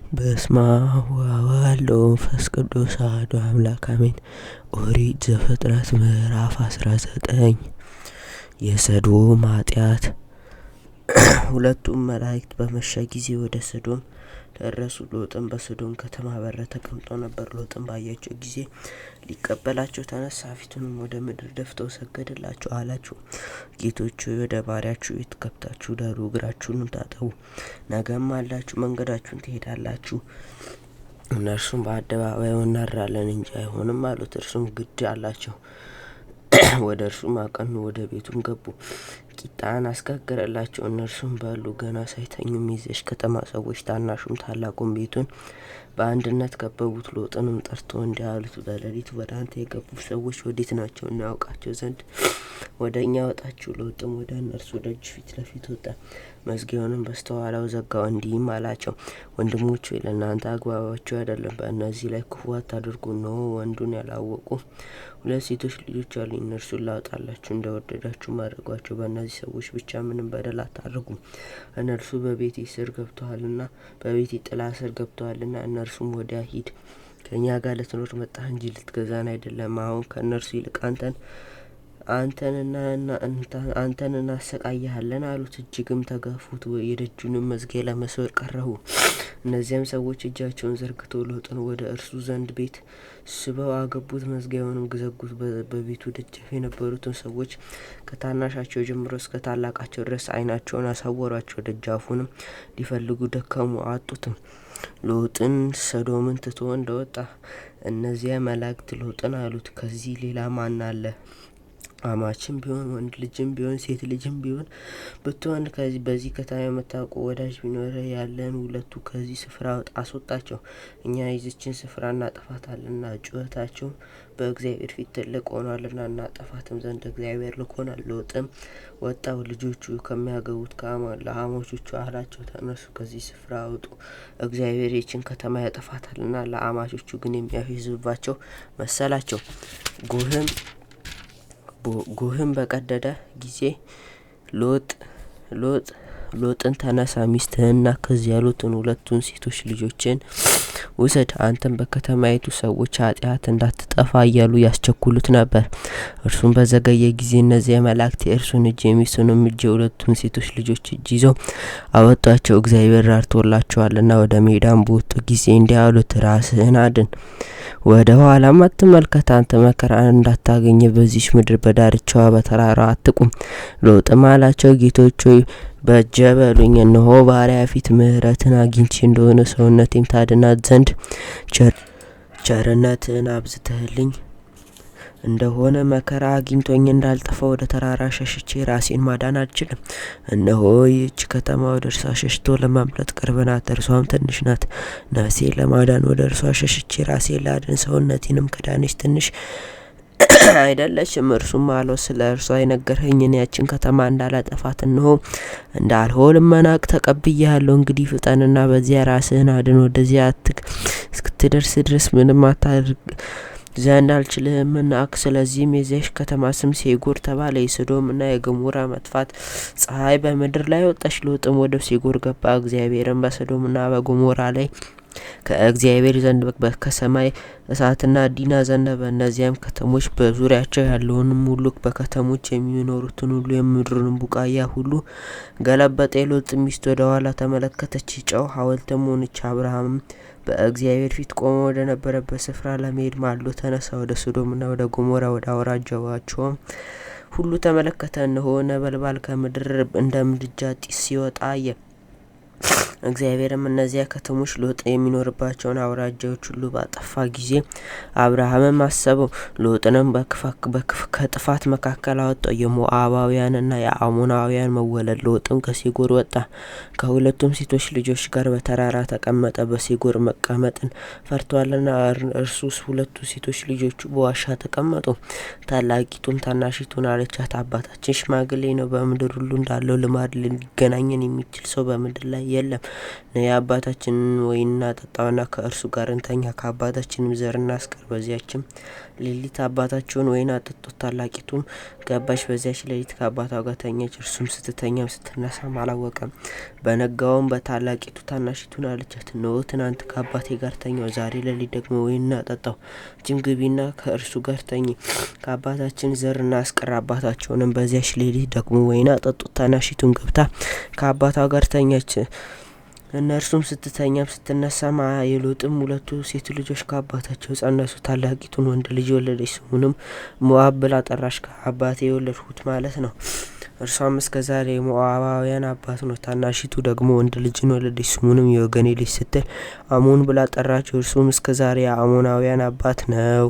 በስመ አብ ወወልድ ወመንፈስ ቅዱስ አሐዱ አምላክ አሜን። ኦሪት ዘፍጥረት ምዕራፍ 19 የሰዶም ኃጢአት። ሁለቱም መላእክት በመሸ ጊዜ ወደ ሰዶም ደረሱ። ሎጥም በሰዶም ከተማ በር ተቀምጦ ነበር። ሎጥም ባያቸው ጊዜ ሊቀበላቸው ተነሳ። ፊቱንም ወደ ምድር ደፍቶ ሰገደላቸው። አላቸው፣ ጌቶች ሆይ ወደ ባሪያችሁ ቤት ገብታችሁ ዳሩ፣ እግራችሁን ታጠቡ፣ ነገም አላችሁ መንገዳችሁን ትሄዳላችሁ። እነርሱም በአደባባይ እናድራለን እንጂ አይሆንም አሉት። እርሱም ግድ አላቸው። ወደ እርሱም አቀኑ። ወደ ቤቱም ገቡ። ቂጣን አስጋገረላቸው። እነርሱም በሉ። ገና ሳይተኙም የዚያች ከተማ ሰዎች ታናሹም ታላቁም ቤቱን በአንድነት ከበቡት። ሎጥንም ጠርቶ እንዲህ አሉት፣ በሌሊት ወደ አንተ የገቡ ሰዎች ወዴት ናቸው? እናውቃቸው ዘንድ ወደ እኛ ወጣችሁ። ሎጥም ወደ እነርሱ ደጅ ፊት ለፊት ወጣ፣ መዝጊያውንም በስተኋላው ዘጋው። እንዲህም አላቸው፣ ወንድሞች ሆይ ለእናንተ አግባባችሁ አይደለም። በእነዚህ ላይ ክፉ አታድርጉ። እነሆ ወንዱን ያላወቁ 2 ሴቶች ልጆች አሉኝ። እነርሱን ላውጣላችሁ፣ እንደወደዳችሁ አድርጓቸው። በእነዚህ ሰዎች ብቻ ምንም በደል አታድርጉ። እነርሱ በቤቴ ስር ገብተዋልና በቤቴ ጥላ ስር ገብተዋልና። እነርሱም ወዲያ ሂድ፣ ከእኛ ጋር ልትኖር መጣህ እንጂ ልትገዛን አይደለም። አሁን ከእነርሱ ይልቅ አንተን እናሰቃይሃለን አሉት። እጅግም ተጋፉት፣ የደጁንም መዝጊያ ለመስበር ቀረቡ። እነዚያም ሰዎች እጃቸውን ዘርግተው ሎጥን ወደ እርሱ ዘንድ ቤት ስበው አገቡት፣ መዝጊያውንም ዘጉት። በቤቱ ደጃፍ የነበሩትን ሰዎች ከታናሻቸው ጀምሮ እስከ ታላቃቸው ድረስ ዓይናቸውን አሳወሯቸው። ደጃፉንም ሊፈልጉ ደከሙ፣ አጡትም። ሎጥን ሰዶምን ትቶ እንደወጣ እነዚያ መላእክት ሎጥን አሉት፣ ከዚህ ሌላ ማን አለ? አማችም ቢሆን ወንድ ልጅም ቢሆን ሴት ልጅም ቢሆን ብትሆን በዚህ ከተማ የምታውቁ ወዳጅ ቢኖር ያለን ሁለቱ ከዚህ ስፍራ አስወጣቸው። እኛ ይህችን ስፍራ እናጠፋታልና፣ ጩኸታቸው በእግዚአብሔር ፊት ትልቅ ሆኗልና እናጠፋትም ዘንድ እግዚአብሔር ልኮናል። ሎጥም ወጣው፣ ልጆቹ ከሚያገቡት ለአማቾቹ አላቸው፣ ተነሱ፣ ከዚህ ስፍራ አውጡ፣ እግዚአብሔር ይህችን ከተማ ያጠፋታልና። ለአማቾቹ ግን የሚያፌዝባቸው መሰላቸው። ጎህም በቀደደ ጊዜ ሎጥን ተነሳ፣ ሚስትህንና ከዚህ ያሉትን 2 ሴቶች ልጆችን ውሰድ፣ አንተም በከተማይቱ ሰዎች ኃጢአት እንዳትጠፋ እያሉ ያስቸኩሉት ነበር። እርሱም በዘገየ ጊዜ እነዚያ መላእክት የእርሱን እጅ የሚስቱንም እጅ የ2 ሴቶች ልጆች እጅ ይዘው አወጧቸው። እግዚአብሔር ራርቶላቸዋልና። ወደ ሜዳም በወጡ ጊዜ እንዲህ አሉት፣ ራስህን አድን፣ ወደ ኋላም አትመልከት። አንተ መከራ እንዳታገኝ በዚች ምድር በዳርቻዋ በተራራው አትቁም። ሎጥም አላቸው፣ ጌቶች ሆይ በጀ በሉኝ። እነሆ ባሪያ ፊት ምሕረትን አግኝቼ እንደሆነ ሰውነቴም ታድናት ዘንድ ቸርነትን አብዝተህልኝ እንደሆነ መከራ አግኝቶኝ እንዳልጠፋ ወደ ተራራ ሸሽቼ ራሴን ማዳን አልችልም። እነሆ ይህች ከተማ ወደ እርሷ ሸሽቶ ለማምለጥ ቅርብ ናት፣ እርሷም ትንሽ ናት። ነፍሴን ለማዳን ወደ እርሷ ሸሽቼ ራሴን ላድን፣ ሰውነቴንም ከዳነች ትንሽ አይደለችም። እርሱም አለው፣ ስለ እርሷ የነገርኸኝን ያችን ከተማ እንዳላጠፋት እነሆ እንዳልሆን ልመናቅ ተቀብያለሁ። እንግዲህ ፍጠንና በዚያ ራስህን አድን። ወደዚያ እስክትደርስ ድረስ ምንም አታድርግ ዘንድ አልችልምና። ስለዚህም የዚያች ከተማ ስም ሴጎር ተባለ። የሰዶምና የገሞራ መጥፋት ፀሐይ በምድር ላይ ወጣች። ሎጥም ወደ ሴጎር ገባ። እግዚአብሔርም በሰዶምና በገሞራ ላይ ከእግዚአብሔር ዘንድ ከሰማይ እሳትና ዲን አዘነበ። እነዚያም ከተሞች በዙሪያቸው ያለውንም ሁሉ በከተሞች የሚኖሩትን ሁሉ የምድሩንም ቡቃያ ሁሉ ገለበጠ። የሎጥ ሚስት ወደ ኋላ ተመለከተች፣ ጨው ሐውልትም ሆነች። አብርሃምም በእግዚአብሔር ፊት ቆሞ ወደ ነበረበት ስፍራ ለመሄድ ማልዶ ተነሳ። ወደ ሶዶምና ወደ ገሞራ ወደ አውራጃቸውም ሁሉ ተመለከተ። እነሆ ነበልባል ከምድር እንደ ምድጃ ጢስ ሲወጣ አየ። እግዚአብሔርም እነዚያ ከተሞች ሎጥ የሚኖርባቸውን አውራጃዎች ሁሉ ባጠፋ ጊዜ አብርሃምም አሰበው፣ ሎጥንም ከጥፋት መካከል አወጣው። የሞዓባውያንና የአሞናውያን መወለድ። ሎጥም ከሴጎር ወጣ፣ ከ2 ሴቶች ልጆች ጋር በተራራ ተቀመጠ። በሴጎር መቀመጥን ፈርቷልና እርሱ 2 ሴቶች ልጆቹ በዋሻ ተቀመጡ። ታላቂቱም ታናሺቱን አለቻት፣ አባታችን ሽማግሌ ነው፣ በምድር ሁሉ እንዳለው ልማድ ሊገናኘን የሚችል ሰው በምድር ላይ የለም። ነይ አባታችንን ወይን እናጠጣውና ከእርሱ ጋር እንተኛ፣ ከአባታችንም ዘር እናስቀር። በዚያችም ሌሊት አባታቸውን ወይን አጠጡት። ታላቂቱም ገባች፣ በዚያች ሌሊት ከአባቷ ጋር ተኛች። እርሱም ስትተኛም ስትነሳም አላወቀም። በነጋውም በታላቂቱ ታናሺቱን አለቻት፣ እነሆ ትናንት ከአባቴ ጋር ተኛው፣ ዛሬ ሌሊት ደግሞ ወይን እናጠጣው። አንቺም ግቢና ከእርሱ ጋር ተኚ፣ ከአባታችን ዘር እናስቀር። አባታቸውንም በዚያች ሌሊት ደግሞ ወይን አጠጡት። ታናሺቱም ገብታ ከአባቷ ጋር ተኛች። እነርሱም ስትተኛም ስትነሳም የሎጥም ሁለቱ ሴት ልጆች ከአባታቸው ጸነሱ። ታላቂቱን ወንድ ልጅ ወለደች። ስሙንም ሞዓብ ብላ ጠራች፣ ከአባቴ የወለድሁት ማለት ነው። እርሷም እስከ ዛሬ የሞዓባውያን አባት ነው። ታናሺቱ ደግሞ ወንድ ልጅን ወለደች። ስሙንም የወገኔ ልጅ ስትል አሞን ብላ ጠራችው። እርሱም እስከ ዛሬ የአሞናውያን አባት ነው።